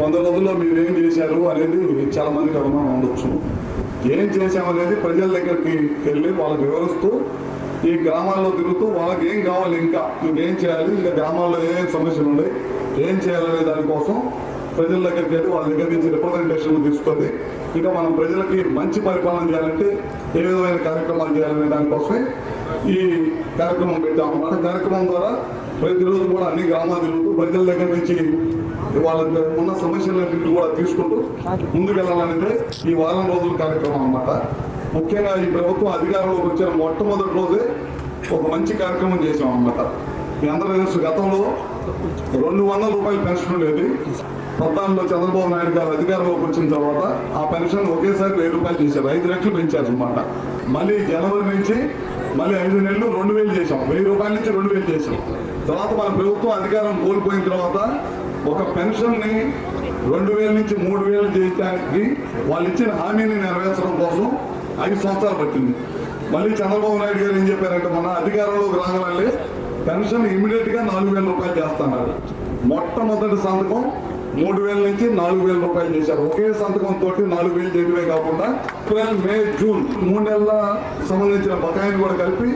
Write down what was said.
100 రోజుల్లో మీరు ఏం చేశారు అనేది చాలా మందికి అనుమానం ఉండొచ్చు. ఏం చేశామనేది ప్రజల దగ్గరికి వెళ్ళి వాళ్ళకి వివరిస్తూ ఈ గ్రామాల్లో తిరుగుతూ వాళ్ళకి ఏం కావాలి, ఇంకేం చేయాలి, ఇంకా గ్రామాల్లో ఏం సమస్యలు ఉన్నాయి, ఏం చేయాలనే దానికోసం ప్రజల దగ్గరికి వెళ్ళి వాళ్ళ దగ్గర నుంచి రిప్రజెంటేషన్ తీసుకొని ఇంకా మనం ప్రజలకి మంచి పరిపాలన చేయాలంటే ఏ విధమైన కార్యక్రమాలు చేయాలనే దానికోసమే ఈ కార్యక్రమం పెట్టామన్నమాట. కార్యక్రమం ద్వారా ప్రతిరోజు కూడా అన్ని గ్రామాలు తిరుగుతూ ప్రజల దగ్గర నుంచి వాళ్ళకి ఉన్న సమస్యలన్నింటినీ కూడా తీసుకుంటూ ముందుకెళ్ళాలనేది ఈ వారం రోజుల కార్యక్రమం అన్నమాట. ముఖ్యంగా ఈ ప్రభుత్వం అధికారంలోకి వచ్చిన మొట్టమొదటి రోజే ఒక మంచి కార్యక్రమం చేసాం అన్నమాట. ఈ ఆంధ్రప్రదేశ్ గతంలో 200 రూపాయల పెన్షన్ ఉండేది. 14లో చంద్రబాబు నాయుడు గారు అధికారంలోకి వచ్చిన తర్వాత ఆ పెన్షన్ ఒకేసారి 1000 రూపాయలు చేశారు, 5 రెట్లు పెంచారు అన్నమాట. మళ్ళీ జనవరి నుంచి మళ్ళీ 5 నెలలు 2000 చేసాం, 1000 రూపాయల నుంచి 2000 చేసాం. తర్వాత మన ప్రభుత్వం అధికారం కోల్పోయిన తర్వాత ఒక పెన్షన్ని 2000 నుంచి 3000 చేయడానికి వాళ్ళు ఇచ్చిన హామీని నెరవేర్చడం కోసం 5 సంవత్సరాలు పట్టింది. మళ్ళీ చంద్రబాబు నాయుడు గారు ఏం చెప్పారంటే మన అధికారంలోకి రాగానే పెన్షన్ ఇమీడియట్ గా 4000 రూపాయలు చేస్తున్నారు. మొట్టమొదటి సంతకం 3000 నుంచి 4000 రూపాయలు చేశారు. ఒకే సంతకం తోటి 4000 చేయడమే కాకుండా ఏప్రిల్, మే, జూన్ 3 నెలల సంబంధించిన బకాయిని కూడా కలిపి